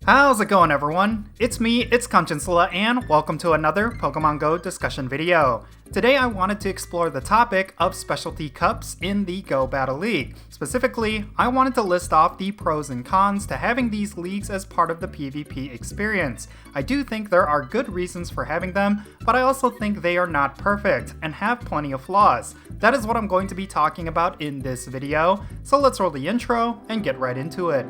How's it going, everyone? It's me, it's Jinsula, and welcome to another Pokémon Go discussion video. Today I wanted to explore the topic of specialty cups in the Go Battle League. Specifically, I wanted to list off the pros and cons to having these leagues as part of the PvP experience. I do think there are good reasons for having them, but I also think they are not perfect and have plenty of flaws. That is what I'm going to be talking about in this video, so let's roll the intro and get right into it.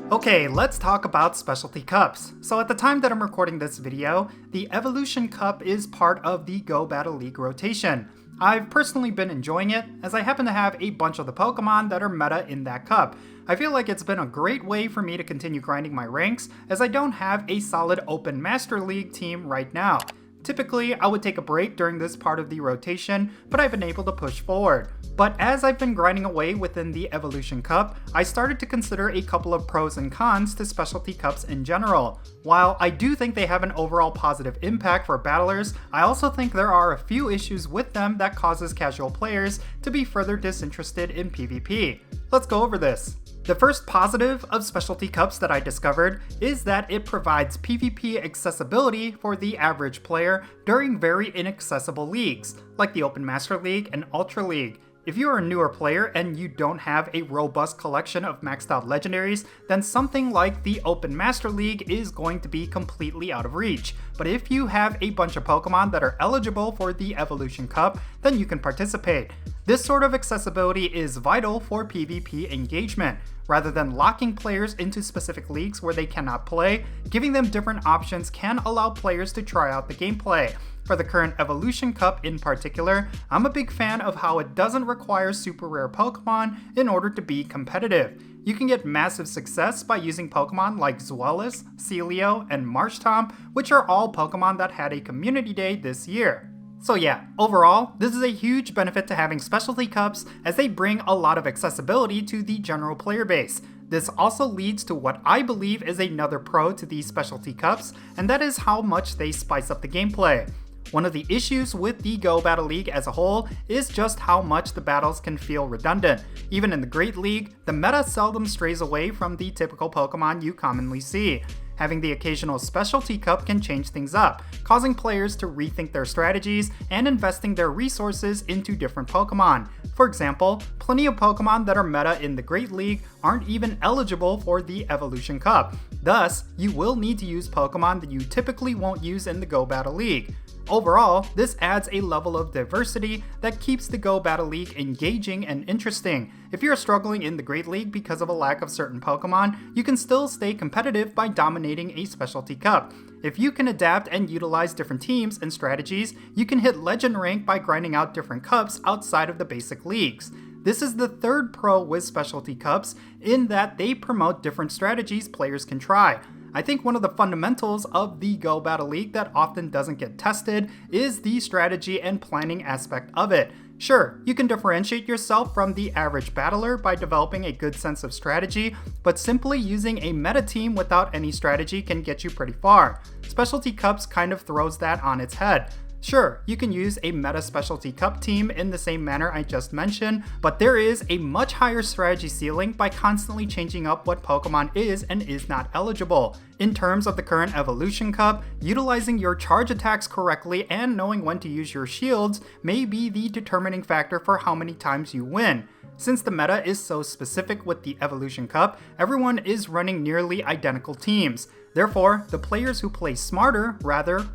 Okay, let's talk about specialty cups. So at the time that I'm recording this video, the Evolution Cup is part of the Go Battle League rotation. I've personally been enjoying it, as I happen to have a bunch of the Pokemon that are meta in that cup. I feel like it's been a great way for me to continue grinding my ranks, as I don't have a solid Open Master League team right now. Typically, I would take a break during this part of the rotation, but I've been able to push forward. But as I've been grinding away within the Evolution Cup, I started to consider a couple of pros and cons to specialty cups in general. While I do think they have an overall positive impact for battlers, I also think there are a few issues with them that causes casual players to be further disinterested in PvP. Let's go over this. The first positive of specialty cups that I discovered is that it provides PvP accessibility for the average player during very inaccessible leagues, like the Open Master League and Ultra League. If you are a newer player and you don't have a robust collection of maxed out legendaries, then something like the Open Master League is going to be completely out of reach. But if you have a bunch of Pokemon that are eligible for the Evolution Cup, then you can participate. This sort of accessibility is vital for PvP engagement. Rather than locking players into specific leagues where they cannot play, giving them different options can allow players to try out the gameplay. For the current Evolution Cup in particular, I'm a big fan of how it doesn't require super rare Pokemon in order to be competitive. You can get massive success by using Pokemon like Zweilous, Celio, and Marshtomp, which are all Pokemon that had a community day this year. So yeah, overall, this is a huge benefit to having specialty cups as they bring a lot of accessibility to the general player base. This also leads to what I believe is another pro to these specialty cups, and that is how much they spice up the gameplay. One of the issues with the Go Battle League as a whole is just how much the battles can feel redundant. Even in the Great League, the meta seldom strays away from the typical Pokemon you commonly see. Having the occasional specialty cup can change things up, causing players to rethink their strategies and investing their resources into different Pokemon. For example, plenty of Pokemon that are meta in the Great League aren't even eligible for the Evolution Cup. Thus, you will need to use Pokemon that you typically won't use in the Go Battle League. Overall, this adds a level of diversity that keeps the Go Battle League engaging and interesting. If you're struggling in the Great League because of a lack of certain Pokemon, you can still stay competitive by dominating a specialty cup. If you can adapt and utilize different teams and strategies, you can hit legend rank by grinding out different cups outside of the basic leagues. This is the third pro with specialty cups in that they promote different strategies players can try. I think one of the fundamentals of the Go Battle League that often doesn't get tested is the strategy and planning aspect of it. Sure, you can differentiate yourself from the average battler by developing a good sense of strategy, but simply using a meta team without any strategy can get you pretty far. Specialty Cups kind of throws that on its head. Sure, you can use a meta specialty cup team in the same manner I just mentioned, but there is a much higher strategy ceiling by constantly changing up what Pokemon is and is not eligible. In terms of the current Evolution Cup, utilizing your charge attacks correctly and knowing when to use your shields may be the determining factor for how many times you win. Since the meta is so specific with the Evolution Cup, everyone is running nearly identical teams. Therefore, the players who play smarter,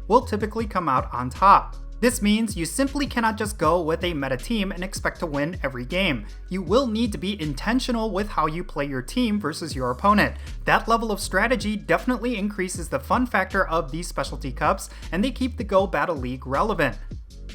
will typically come out on top. This means you simply cannot just go with a meta team and expect to win every game. You will need to be intentional with how you play your team versus your opponent. That level of strategy definitely increases the fun factor of these specialty cups, and they keep the Go Battle League relevant.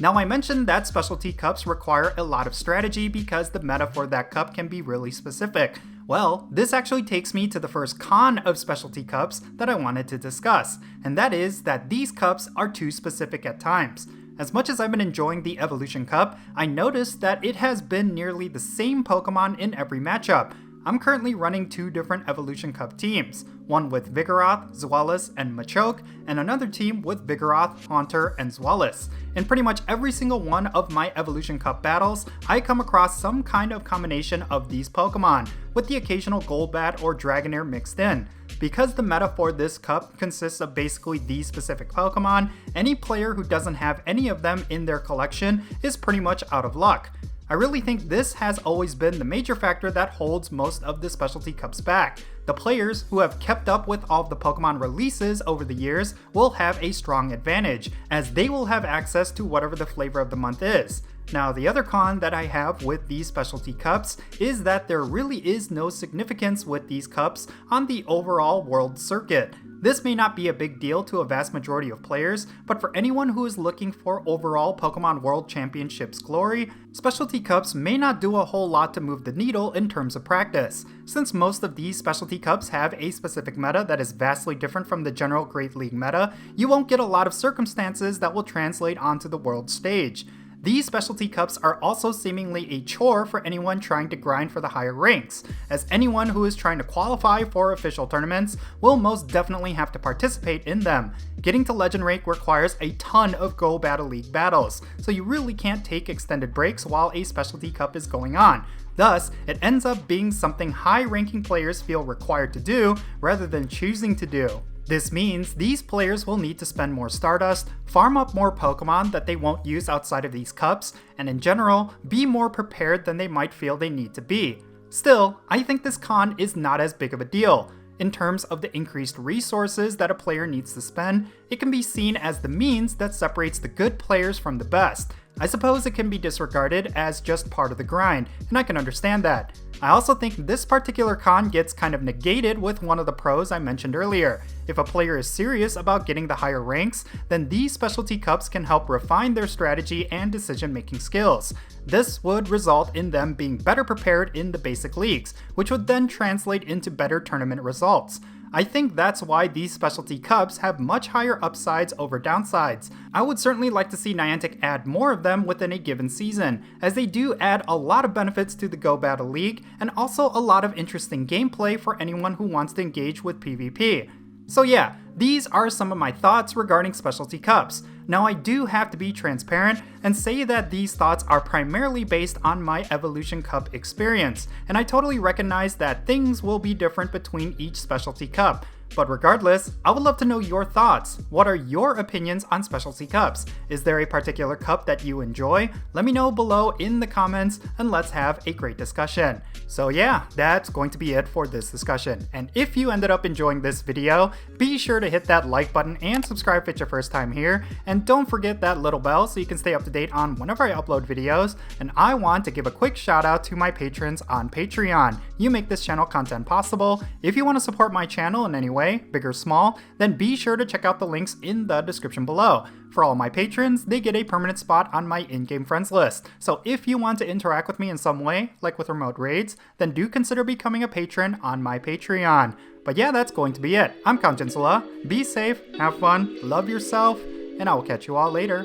Now, I mentioned that specialty cups require a lot of strategy because the meta for that cup can be really specific. Well, this actually takes me to the first con of specialty cups that I wanted to discuss, and that is that these cups are too specific at times. As much as I've been enjoying the Evolution Cup, I noticed that it has been nearly the same Pokemon in every matchup. I'm currently running 2 different Evolution Cup teams, one with Vigoroth, Zweilous, and Machoke, and another team with Vigoroth, Haunter, and Zweilous. In pretty much every single one of my Evolution Cup battles, I come across some kind of combination of these Pokemon, with the occasional Golbat or Dragonair mixed in. Because the meta for this cup consists of basically these specific Pokemon, any player who doesn't have any of them in their collection is pretty much out of luck. I really think this has always been the major factor that holds most of the specialty cups back. The players who have kept up with all of the Pokemon releases over the years will have a strong advantage, as they will have access to whatever the flavor of the month is. Now, the other con that I have with these specialty cups is that there really is no significance with these cups on the overall world circuit. This may not be a big deal to a vast majority of players, but for anyone who is looking for overall Pokemon World Championships glory, specialty cups may not do a whole lot to move the needle in terms of practice. Since most of these specialty cups have a specific meta that is vastly different from the general Great League meta, you won't get a lot of circumstances that will translate onto the world stage. These specialty cups are also seemingly a chore for anyone trying to grind for the higher ranks, as anyone who is trying to qualify for official tournaments will most definitely have to participate in them. Getting to Legend rank requires a ton of Go Battle League battles, so you really can't take extended breaks while a specialty cup is going on. Thus, it ends up being something high-ranking players feel required to do rather than choosing to do. This means these players will need to spend more Stardust, farm up more Pokemon that they won't use outside of these cups, and in general, be more prepared than they might feel they need to be. Still, I think this con is not as big of a deal. In terms of the increased resources that a player needs to spend, it can be seen as the means that separates the good players from the best. I suppose it can be disregarded as just part of the grind, and I can understand that. I also think this particular con gets kind of negated with one of the pros I mentioned earlier. If a player is serious about getting the higher ranks, then these specialty cups can help refine their strategy and decision-making skills. This would result in them being better prepared in the basic leagues, which would then translate into better tournament results. I think that's why these specialty cups have much higher upsides over downsides. I would certainly like to see Niantic add more of them within a given season, as they do add a lot of benefits to the Go Battle League, and also a lot of interesting gameplay for anyone who wants to engage with PvP. So yeah, these are some of my thoughts regarding specialty cups. Now I do have to be transparent and say that these thoughts are primarily based on my Evolution Cup experience, and I totally recognize that things will be different between each specialty cup. But regardless, I would love to know your thoughts. What are your opinions on specialty cups? Is there a particular cup that you enjoy? Let me know below in the comments and let's have a great discussion. So yeah, that's going to be it for this discussion. And if you ended up enjoying this video, be sure to hit that like button and subscribe if it's your first time here. And don't forget that little bell so you can stay up to date on whenever I upload videos. And I want to give a quick shout out to my patrons on Patreon. You make this channel content possible. If you want to support my channel in any way, big or small, then be sure to check out the links in the description below. For all my patrons, they get a permanent spot on my in-game friends list. So if you want to interact with me in some way, like with remote raids, then do consider becoming a patron on my Patreon. But yeah, that's going to be it. I'm Jinsula. Be safe, have fun, love yourself, and I will catch you all later.